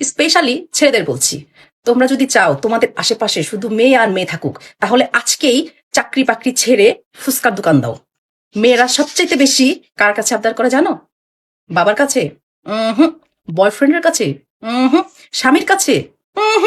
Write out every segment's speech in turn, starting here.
Specially ছেলেদের বলছি, তোমরা যদি চাও তোমাদের আশেপাশে শুধু মেয়ে আর মেয়ে থাকুক, তাহলে আজকেই চাকরি বাকরি ছেড়ে ফুচকার দোকান দাও। মেয়েরা সবচাইতে বেশি কার কাছে আবদার করে জানো? বাবার কাছে? হুম। বয়ফ্রেন্ডের কাছে? হুম। স্বামীর কাছে? হুম।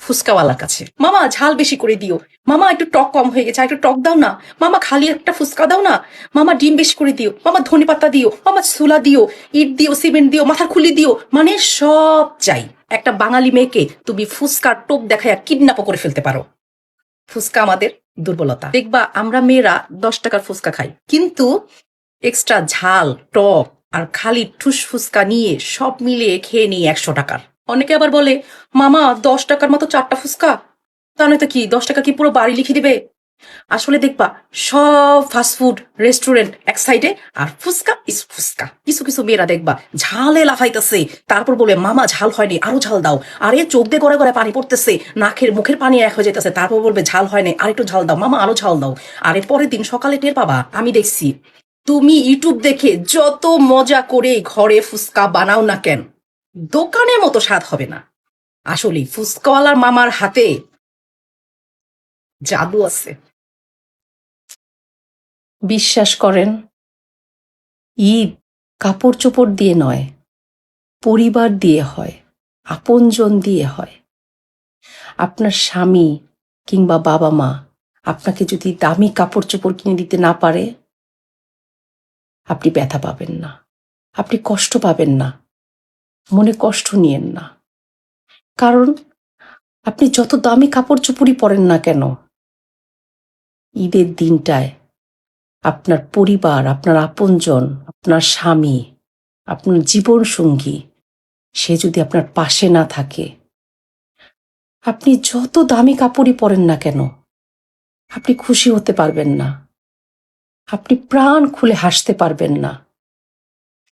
ফুচকাওয়ালার কাছে। মামা ঝাল বেশি করে দিও, মামা একটু টক কম হয়ে গেছে, একটু টক দাও না, মামা খালি একটা ফুচকা দাও না, মামা ডিম বেশি করে দিও, মামা ধনে পাতা দিও, মামা ছোলা দিও, ইট দিও, সিমেন্ট দিও, মাথা খুলি দিও, মানে সব চাই। একটা বাঙালি মেয়েকে তুমি ফুচকার টোপ দেখায় কিডন্যাপও করে ফেলতে পারো। ফুচকা আমাদের দুর্বলতা। দেখবা আমরা মেয়েরা 10 টাকার ফুচকা খাই, কিন্তু এক্সট্রা ঝাল, টক আর খালি ঠুস ফুচকা নিয়ে সব মিলিয়ে খেয়ে নিই 100 টাকার। অনেকে আবার বলে, মামা 10 টাকার মতো 4টা ফুচকা, তা নয়তো কি 10 টাকা কি পুরো বাড়ি লিখে দিবে? আসলে দেখবা সব ফাস্টফুড রেস্টুরেন্ট এক সাইডে, আর ফুচকা ইস ফুচকা। কিছু কিছু মেয়েরা দেখবা ঝালে লাফাইতেছে, তারপর বলে মামা ঝাল হয়নি, আরো ঝাল দাও। আরে চোখ দিয়ে গড়ে গড়ে পানি পড়তেছে, মুখের পানি এক হয়ে যেতেছে, তারপর বলবে ঝাল হয়নি, আর একটু ঝাল দাও মামা, আরো ঝাল দাও। আরে পরের দিন সকালে টের পাবা। আমি দেখছি, তুমি ইউটিউব দেখে যত মজা করে ঘরে ফুচকা বানাও না কেন, দোকানের মতো স্বাদ হবে না। আসলে ফুচকাওয়ালার মামার হাতে জাদু আছে। বিশ্বাস করেন, ঈদ কাপড় চোপড় দিয়ে নয়, পরিবার দিয়ে হয়, আপনজন দিয়ে হয়। আপনার স্বামী কিংবা বাবা মা আপনাকে যদি দামি কাপড় চোপড় কিনে দিতে না পারে, আপনি ব্যথা পাবেন না, আপনি কষ্ট পাবেন না, মনে কষ্ট নিয়েন না। কারণ আপনি যত দামি কাপড় চোপড়ই পরেন না কেন, ঈদের দিনটায় আপনার পরিবার, আপনার আপনজন, আপনার স্বামী, আপনার জীবন সঙ্গী, সে যদি আপনার পাশে না থাকে, আপনি যত দামি কাপড়ই পরেন না কেন, আপনি খুশি হতে পারবেন না, আপনি প্রাণ খুলে হাসতে পারবেন না।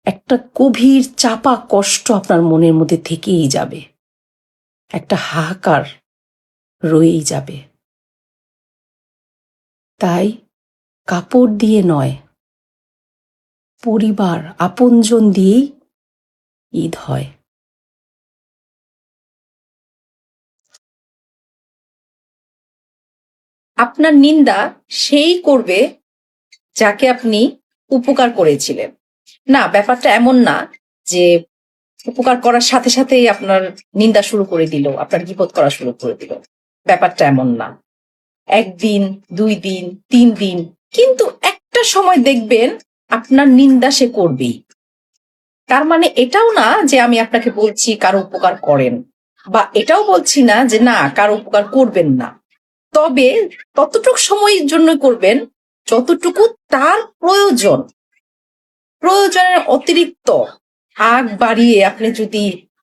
একটা গভীর চাপা কষ্ট আপনার মনের মধ্যে থেকেই যাবে, একটা হাহাকার রয়েই যাবে। তাই কাপড় দিয়ে নয়, পরিবার আপনজন দিয়েই ঈদ হয়। আপনার নিন্দা সেই করবে যাকে আপনি উপকার করেছিলেন। না, ব্যাপারটা এমন না যে উপকার করার সাথে সাথেই আপনার নিন্দা শুরু করে দিল, আপনার বিপদ করা শুরু করে দিল। ব্যাপারটা এমন না। 1 দিন, 2 দিন, 3 দিন, কিন্তু একটা সময় দেখবেন আপনার নিন্দা সে করবেই। তার মানে এটাও না যে আমি আপনাকে বলছি কারো উপকার করেন, বা এটাও বলছি না যে না কারো উপকার করবেন না। তবে ততটুকু সময়ের জন্য করবেন যতটুকু তার প্রয়োজন। প্রয়োজনের অতিরিক্ত আগ বাড়িয়ে আপনি যদি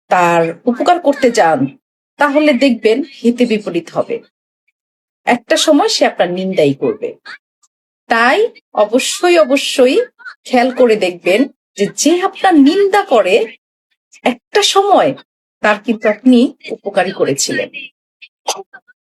তার উপকার করতে যান, তাহলে দেখবেন হিতে বিপরীত হবে। একটা সময় সে আপনার নিন্দাই করবে। তাই অবশ্যই অবশ্যই খেয়াল করে দেখবেন যে যে আপনার নিন্দা করে, একটা সময় তার কিন্তু আপনি উপকারী করেছিলেন।